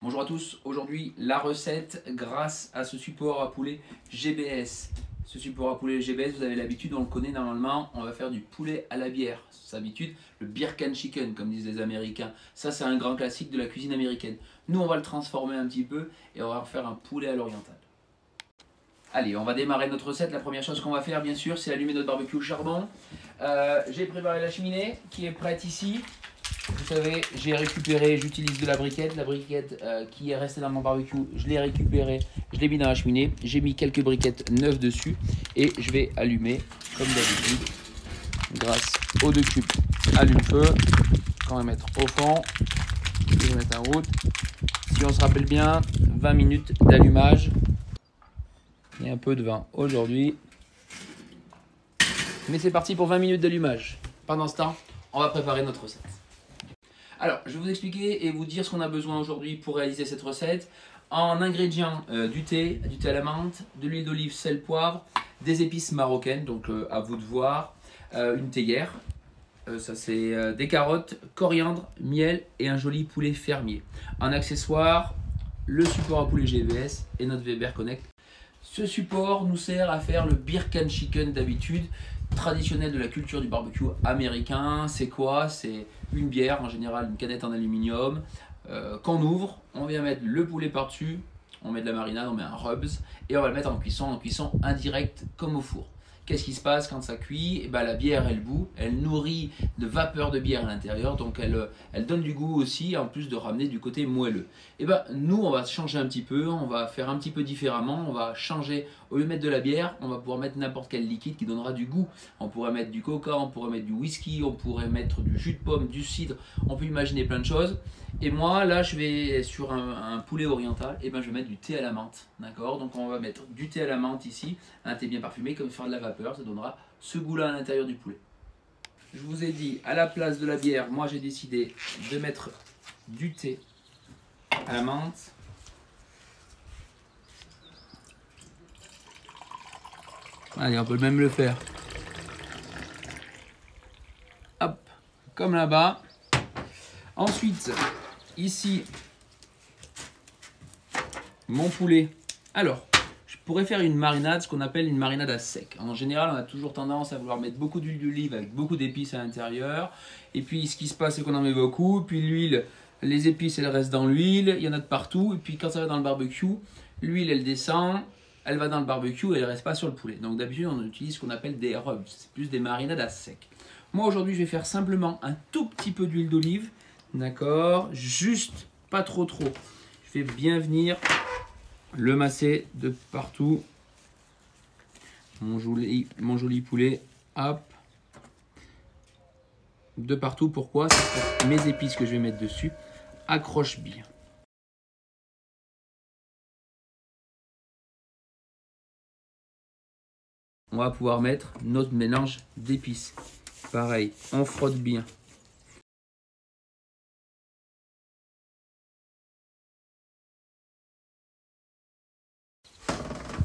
Bonjour à tous, aujourd'hui la recette grâce à ce support à poulet GBS. Ce support à poulet GBS, vous avez l'habitude, on le connaît normalement, on va faire du poulet à la bière. C'est l'habitude, le beer can chicken comme disent les Américains. Ça c'est un grand classique de la cuisine américaine. Nous on va le transformer un petit peu et on va faire un poulet à l'oriental. Allez, on va démarrer notre recette. La première chose qu'on va faire bien sûr c'est allumer notre barbecue au charbon. J'ai préparé la cheminée qui est prête ici. Vous savez, j'ai récupéré, j'utilise de la briquette qui est restée dans mon barbecue, je l'ai récupérée, je l'ai mis dans la cheminée, j'ai mis quelques briquettes neuves dessus et je vais allumer comme d'habitude grâce aux deux cubes. Allume-feu, on va mettre au fond, je vais mettre en route. Si on se rappelle bien, 20 minutes d'allumage et un peu de vin aujourd'hui. Mais c'est parti pour 20 minutes d'allumage. Pendant ce temps, on va préparer notre recette. Alors, je vais vous expliquer et vous dire ce qu'on a besoin aujourd'hui pour réaliser cette recette. En ingrédients, du thé à la menthe, de l'huile d'olive, sel, poivre, des épices marocaines, donc à vous de voir, une théière, ça c'est des carottes, coriandre, miel et un joli poulet fermier. En accessoire, le support à poulet GBS et notre Weber Connect. Ce support nous sert à faire le beer can chicken d'habitude, traditionnel de la culture du barbecue américain. C'est quoi? C'est une bière, en général une canette en aluminium, qu'on ouvre, on vient mettre le poulet par-dessus, on met de la marinade, on met un rubs et on va le mettre en cuisson indirecte comme au four. Qu'est-ce qui se passe quand ça cuit? Et ben, la bière elle bout, elle nourrit de vapeur de bière à l'intérieur, donc elle donne du goût aussi, en plus de ramener du côté moelleux. Et ben, nous on va changer un petit peu, on va faire un petit peu différemment, on va changer, au lieu de mettre de la bière, on va pouvoir mettre n'importe quel liquide qui donnera du goût. On pourrait mettre du coca, on pourrait mettre du whisky, on pourrait mettre du jus de pomme, du cidre, on peut imaginer plein de choses. Et moi là je vais sur un poulet oriental, et ben je vais mettre du thé à la menthe, d'accord? Donc on va mettre du thé à la menthe ici, un thé bien parfumé comme faire de la vapeur, ça donnera ce goût là à l'intérieur du poulet. Je vous ai dit, à la place de la bière, moi j'ai décidé de mettre du thé à la menthe. Allez, on peut même le faire. Hop, comme là-bas. Ensuite, ici, mon poulet. Alors, je pourrais faire une marinade, ce qu'on appelle une marinade à sec. En général, on a toujours tendance à vouloir mettre beaucoup d'huile d'olive avec beaucoup d'épices à l'intérieur. Et puis, ce qui se passe, c'est qu'on en met beaucoup. Puis l'huile, les épices, elles restent dans l'huile. Il y en a de partout. Et puis, quand ça va dans le barbecue, l'huile, elle descend. Elle va dans le barbecue et elle ne reste pas sur le poulet. Donc, d'habitude, on utilise ce qu'on appelle des rubs. C'est plus des marinades à sec. Moi, aujourd'hui, je vais faire simplement un tout petit peu d'huile d'olive. D'accord, juste pas trop. Je vais bien venir le masser de partout. Mon joli poulet, hop, de partout. Pourquoi? C'est pour que mes épices que je vais mettre dessus accrochent bien. On va pouvoir mettre notre mélange d'épices. Pareil, on frotte bien.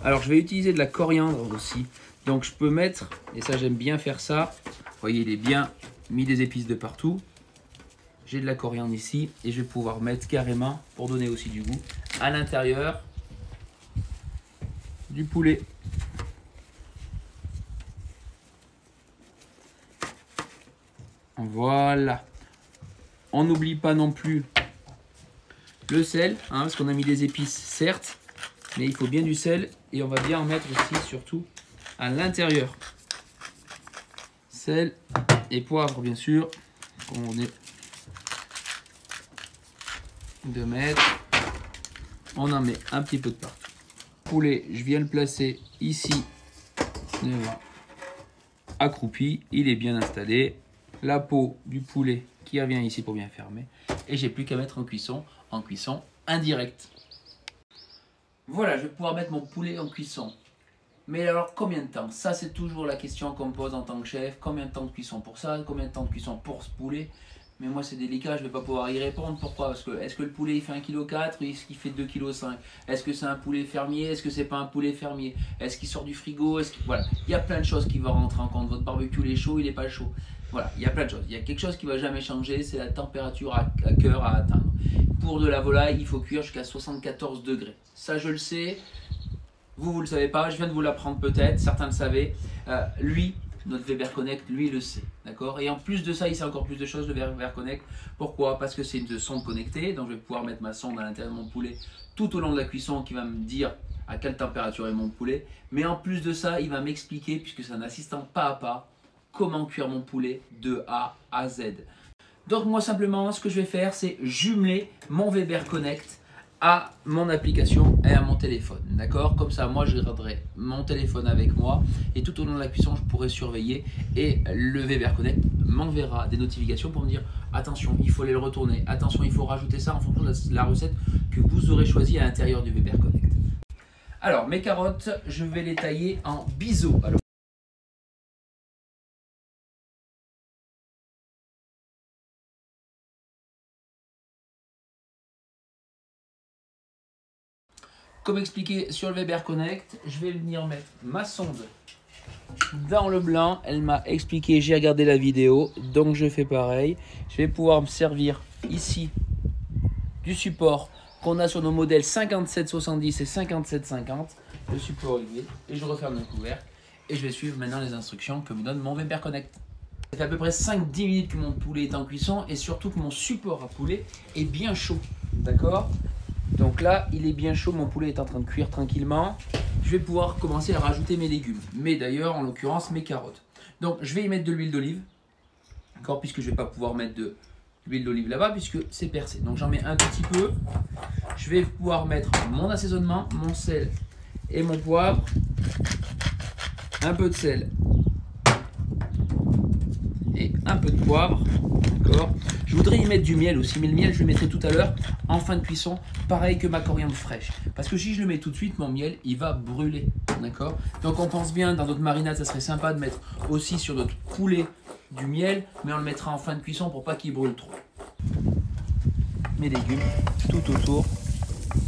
Alors je vais utiliser de la coriandre aussi, donc je peux mettre, et ça j'aime bien faire ça, vous voyez il est bien mis des épices de partout, j'ai de la coriandre ici et je vais pouvoir mettre carrément, pour donner aussi du goût, à l'intérieur du poulet. Voilà, on n'oublie pas non plus le sel, hein, parce qu'on a mis des épices certes, mais il faut bien du sel et on va bien en mettre aussi surtout à l'intérieur. Sel et poivre bien sûr, comme on est de mettre. On en met un petit peu de partout. Poulet, je viens le placer ici devant, accroupi, il est bien installé. La peau du poulet qui revient ici pour bien fermer. Et j'ai plus qu'à mettre en cuisson indirecte. Voilà, je vais pouvoir mettre mon poulet en cuisson. Mais alors, combien de temps? Ça, c'est toujours la question qu'on me pose en tant que chef. Combien de temps de cuisson pour ça? Combien de temps de cuisson pour ce poulet? Mais moi, c'est délicat, je ne vais pas pouvoir y répondre. Pourquoi? Parce que, est-ce que le poulet, il fait 1,4 kg ou est-ce qu'il fait 2,5 kg? Est-ce que c'est un poulet fermier? Est-ce que c'est pas un poulet fermier? Est-ce qu'il sort du frigo? Voilà, il y a plein de choses qui vont rentrer en compte. Votre barbecue, il est chaud, il n'est pas chaud. Voilà, il y a plein de choses. Il y a quelque chose qui ne va jamais changer, c'est la température à cœur à atteindre. Pour de la volaille, il faut cuire jusqu'à 74 degrés. Ça, je le sais. Vous ne le savez pas, je viens de vous l'apprendre peut-être, certains le savaient. Lui, notre Weber Connect, lui, il le sait. D'accord. Et en plus de ça, il sait encore plus de choses, le Weber Connect. Pourquoi? Parce que c'est une sonde connectée, donc je vais pouvoir mettre ma sonde à l'intérieur de mon poulet tout au long de la cuisson qui va me dire à quelle température est mon poulet. Mais en plus de ça, il va m'expliquer, puisque c'est un assistant pas à pas, comment cuire mon poulet de A à Z. Donc moi simplement, ce que je vais faire, c'est jumeler mon Weber Connect à mon application et à mon téléphone. D'accord? Comme ça, moi, je garderai mon téléphone avec moi et tout au long de la cuisson, je pourrai surveiller et le Weber Connect m'enverra des notifications pour me dire attention, il faut aller le retourner, attention, il faut rajouter ça en fonction de la recette que vous aurez choisie à l'intérieur du Weber Connect. Alors, mes carottes, je vais les tailler en biseau. Alors, comme expliqué sur le Weber Connect, je vais venir mettre ma sonde dans le blanc. Elle m'a expliqué, j'ai regardé la vidéo, donc je fais pareil. Je vais pouvoir me servir ici du support qu'on a sur nos modèles 5770 et 5750, le support olivier, et je referme le couvercle et je vais suivre maintenant les instructions que me donne mon Weber Connect. Ça fait à peu près 5-10 minutes que mon poulet est en cuisson et surtout que mon support à poulet est bien chaud. D'accord? Donc là, il est bien chaud, mon poulet est en train de cuire tranquillement. Je vais pouvoir commencer à rajouter mes légumes, mais d'ailleurs, en l'occurrence, mes carottes. Donc, je vais y mettre de l'huile d'olive, d'accord, puisque je ne vais pas pouvoir mettre de l'huile d'olive là-bas, puisque c'est percé. Donc, j'en mets un petit peu. Je vais pouvoir mettre mon assaisonnement, mon sel et mon poivre. Un peu de sel et un peu de poivre, d'accord. Je voudrais y mettre du miel aussi, mais le miel je le mettrai tout à l'heure en fin de cuisson, pareil que ma coriandre fraîche. Parce que si je le mets tout de suite, mon miel il va brûler, d'accord. Donc on pense bien, dans notre marinade, ça serait sympa de mettre aussi sur notre poulet du miel, mais on le mettra en fin de cuisson pour pas qu'il brûle trop. Mes légumes tout autour,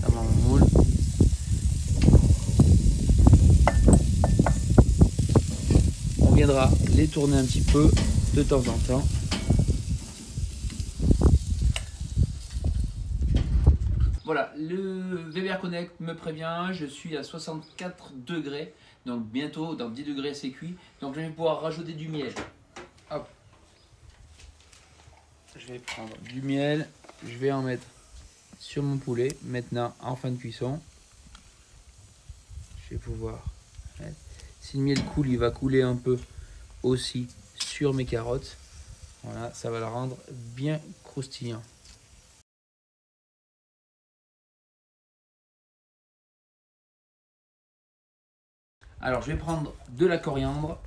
dans mon moule. On viendra les tourner un petit peu de temps en temps. Voilà, le Weber Connect me prévient, je suis à 64 degrés, donc bientôt dans 10 degrés c'est cuit, donc je vais pouvoir rajouter du miel. Hop. Je vais prendre du miel, je vais en mettre sur mon poulet, maintenant en fin de cuisson. Je vais pouvoir mettre. Si le miel coule, il va couler un peu aussi sur mes carottes. Voilà, ça va la rendre bien croustillant. Alors, je vais prendre de la coriandre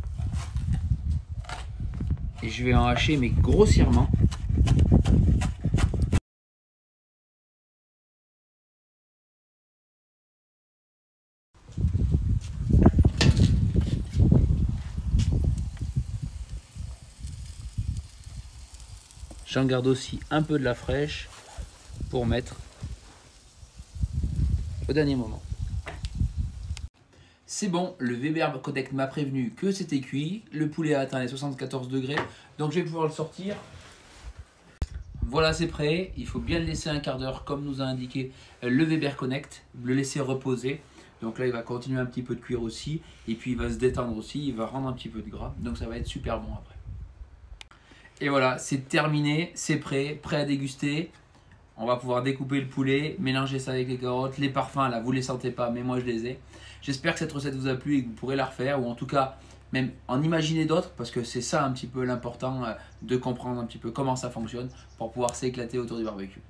et je vais en hacher, mais grossièrement. J'en garde aussi un peu de la fraîche pour mettre au dernier moment. C'est bon, le Weber Connect m'a prévenu que c'était cuit. Le poulet a atteint les 74 degrés, donc je vais pouvoir le sortir. Voilà, c'est prêt. Il faut bien le laisser un quart d'heure, comme nous a indiqué le Weber Connect. Le laisser reposer. Donc là, il va continuer un petit peu de cuire aussi. Et puis, il va se détendre aussi. Il va rendre un petit peu de gras. Donc, ça va être super bon après. Et voilà, c'est terminé. C'est prêt. Prêt à déguster. On va pouvoir découper le poulet, mélanger ça avec les carottes. Les parfums, là, vous ne les sentez pas, mais moi, je les ai. J'espère que cette recette vous a plu et que vous pourrez la refaire. Ou en tout cas, même en imaginer d'autres, parce que c'est ça un petit peu l'important, de comprendre un petit peu comment ça fonctionne pour pouvoir s'éclater autour du barbecue.